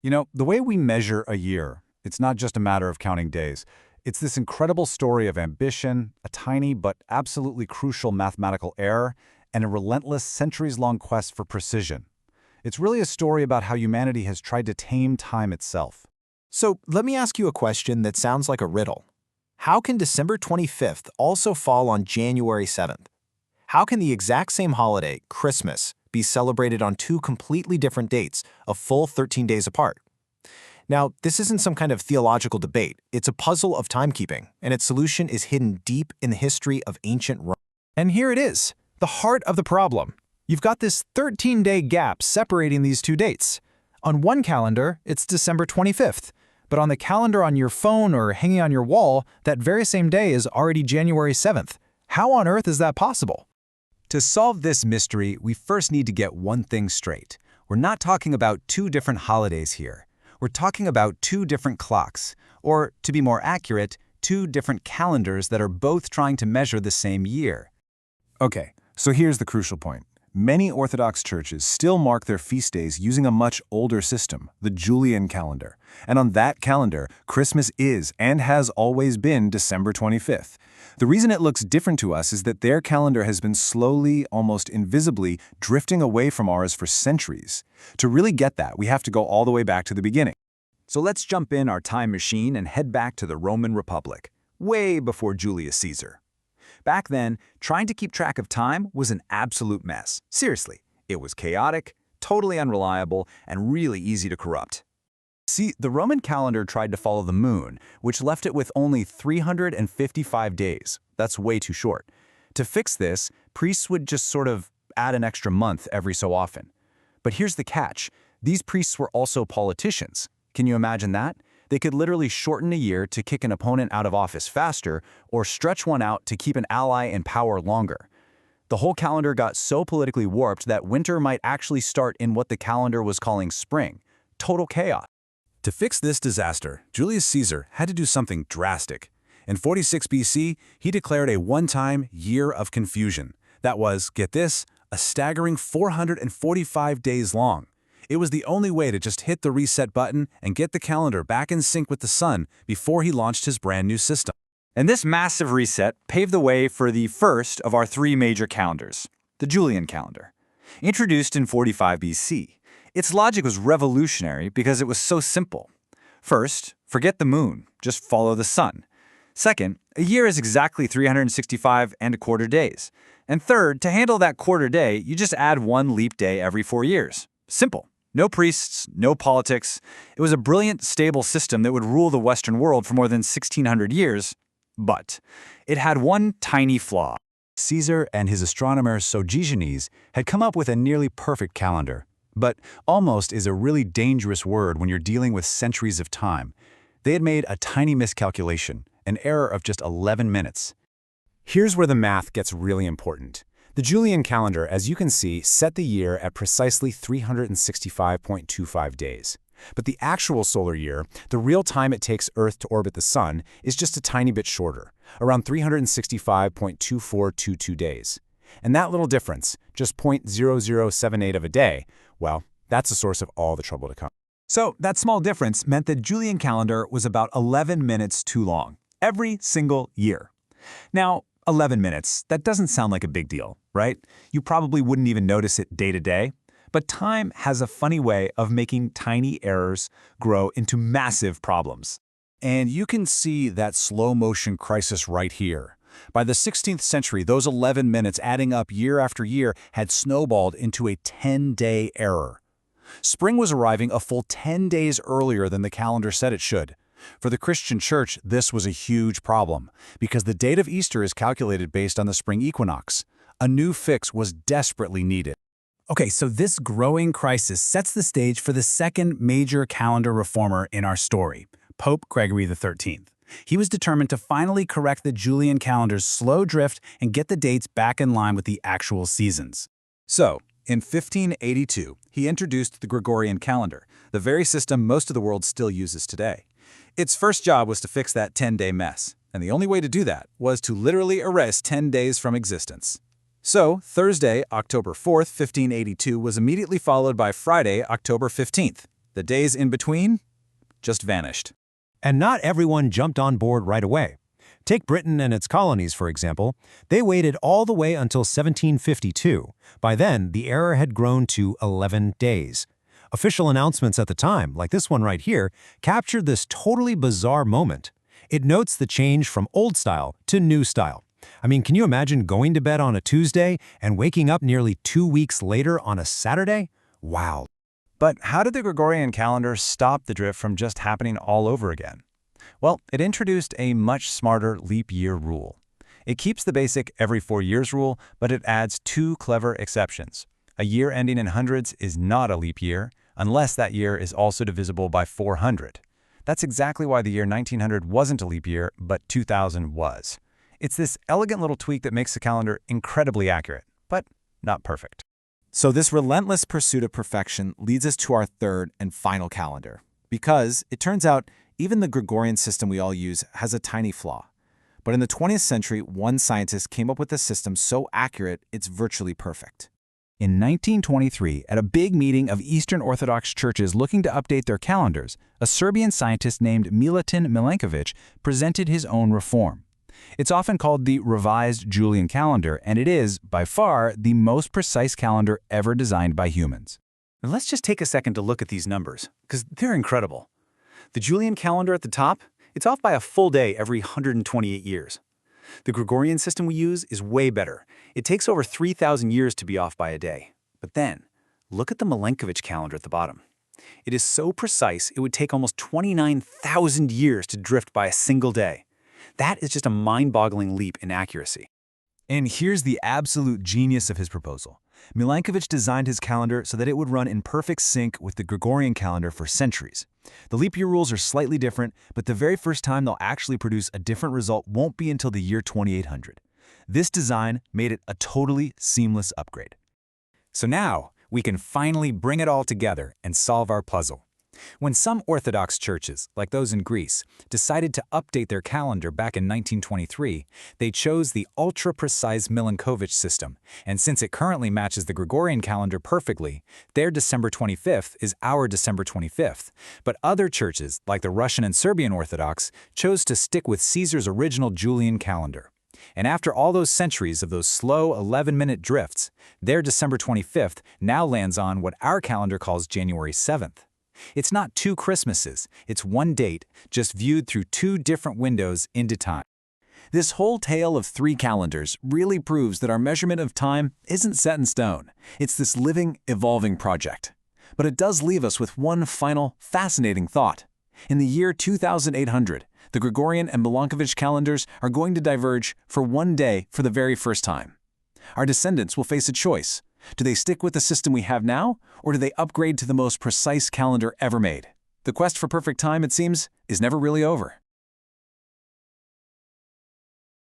You know, the way we measure a year, it's not just a matter of counting days. It's this incredible story of ambition, a tiny but absolutely crucial mathematical error, and a relentless centuries-long quest for precision. It's really a story about how humanity has tried to tame time itself. So let me ask you a question that sounds like a riddle. How can December 25th also fall on January 7th? How can the exact same holiday, Christmas, be celebrated on two completely different dates, a full 13 days apart? Now, this isn't some kind of theological debate. It's a puzzle of timekeeping, and its solution is hidden deep in the history of ancient Rome. And here it is, the heart of the problem. You've got this 13-day gap separating these two dates. On one calendar, it's December 25th, but on the calendar on your phone or hanging on your wall, that very same day is already January 7th. How on earth is that possible? To solve this mystery, we first need to get one thing straight. We're not talking about two different holidays here. We're talking about two different clocks, or, to be more accurate, two different calendars that are both trying to measure the same year. Okay, so here's the crucial point. Many Orthodox churches still mark their feast days using a much older system, the Julian calendar. And on that calendar, Christmas is and has always been December 25th. The reason it looks different to us is that their calendar has been slowly, almost invisibly, drifting away from ours for centuries. To really get that, we have to go all the way back to the beginning. So let's jump in our time machine and head back to the Roman Republic, way before Julius Caesar. Back then, trying to keep track of time was an absolute mess. Seriously, it was chaotic, totally unreliable, and really easy to corrupt. See, the Roman calendar tried to follow the moon, which left it with only 355 days. That's way too short. To fix this, priests would just sort of add an extra month every so often. But here's the catch. These priests were also politicians. Can you imagine that? They could literally shorten a year to kick an opponent out of office faster, or stretch one out to keep an ally in power longer. The whole calendar got so politically warped that winter might actually start in what the calendar was calling spring. Total chaos. To fix this disaster, Julius Caesar had to do something drastic. In 46 BC, he declared a one-time year of confusion. That was, get this, a staggering 445 days long. It was the only way to just hit the reset button and get the calendar back in sync with the sun before he launched his brand new system. And this massive reset paved the way for the first of our three major calendars, the Julian calendar. Introduced in 45 BC, its logic was revolutionary because it was so simple. First, forget the moon, just follow the sun. Second, a year is exactly 365 and a quarter days. And third, to handle that quarter day, you just add one leap day every 4 years. Simple. No priests, no politics. It was a brilliant, stable system that would rule the Western world for more than 1,600 years. But it had one tiny flaw. Caesar and his astronomer Sogenes had come up with a nearly perfect calendar. But almost is a really dangerous word when you're dealing with centuries of time. They had made a tiny miscalculation, an error of just 11 minutes. Here's where the math gets really important. The Julian calendar, as you can see, set the year at precisely 365.25 days. But the actual solar year, the real time it takes Earth to orbit the sun, is just a tiny bit shorter, around 365.2422 days. And that little difference, just 0.0078 of a day, well, that's the source of all the trouble to come. So that small difference meant the Julian calendar was about 11 minutes too long, every single year. Now, 11 minutes, that doesn't sound like a big deal, right? You probably wouldn't even notice it day to day. But time has a funny way of making tiny errors grow into massive problems. And you can see that slow-motion crisis right here. By the 16th century, those 11 minutes adding up year after year had snowballed into a 10-day error. Spring was arriving a full 10 days earlier than the calendar said it should. For the Christian church, this was a huge problem, because the date of Easter is calculated based on the spring equinox. A new fix was desperately needed. Okay, so this growing crisis sets the stage for the second major calendar reformer in our story, Pope Gregory XIII. He was determined to finally correct the Julian calendar's slow drift and get the dates back in line with the actual seasons. So, in 1582, he introduced the Gregorian calendar, the very system most of the world still uses today. Its first job was to fix that 10-day mess, and the only way to do that was to literally erase 10 days from existence. So, Thursday, October 4th, 1582 was immediately followed by Friday, October 15th. The days in between just vanished. And not everyone jumped on board right away. Take Britain and its colonies, for example. They waited all the way until 1752. By then, the error had grown to 11 days. Official announcements at the time, like this one right here, captured this totally bizarre moment. It notes the change from old style to new style. I mean, can you imagine going to bed on a Tuesday and waking up nearly 2 weeks later on a Saturday? Wow. But how did the Gregorian calendar stop the drift from just happening all over again? Well, it introduced a much smarter leap year rule. It keeps the basic every 4 years rule, but it adds 2 clever exceptions. A year ending in hundreds is not a leap year, unless that year is also divisible by 400. That's exactly why the year 1900 wasn't a leap year, but 2000 was. It's this elegant little tweak that makes the calendar incredibly accurate, but not perfect. So this relentless pursuit of perfection leads us to our third and final calendar. Because it turns out even the Gregorian system we all use has a tiny flaw. But in the 20th century, one scientist came up with a system so accurate it's virtually perfect. In 1923, at a big meeting of Eastern Orthodox churches looking to update their calendars, a Serbian scientist named Milutin Milankovic presented his own reform. It's often called the revised Julian calendar, and it is, by far, the most precise calendar ever designed by humans. And let's just take a second to look at these numbers, because they're incredible. The Julian calendar at the top, it's off by a full day every 128 years. The Gregorian system we use is way better. It takes over 3,000 years to be off by a day. But then, look at the Milankovic calendar at the bottom. It is so precise, it would take almost 29,000 years to drift by a single day. That is just a mind-boggling leap in accuracy. And here's the absolute genius of his proposal. Milankovic designed his calendar so that it would run in perfect sync with the Gregorian calendar for centuries. The leap year rules are slightly different, but the very first time they'll actually produce a different result won't be until the year 2800. This design made it a totally seamless upgrade. So now, we can finally bring it all together and solve our puzzle. When some Orthodox churches, like those in Greece, decided to update their calendar back in 1923, they chose the ultra-precise Milankovic system, and since it currently matches the Gregorian calendar perfectly, their December 25th is our December 25th. But other churches, like the Russian and Serbian Orthodox, chose to stick with Caesar's original Julian calendar. And after all those centuries of those slow 11-minute drifts, their December 25th now lands on what our calendar calls January 7th. It's not 2 Christmases, it's one date, just viewed through 2 different windows into time. This whole tale of 3 calendars really proves that our measurement of time isn't set in stone. It's this living, evolving project. But it does leave us with one final, fascinating thought. In the year 2800, the Gregorian and Milankovic calendars are going to diverge for one day for the very first time. Our descendants will face a choice. Do they stick with the system we have now, or do they upgrade to the most precise calendar ever made? The quest for perfect time, it seems, is never really over.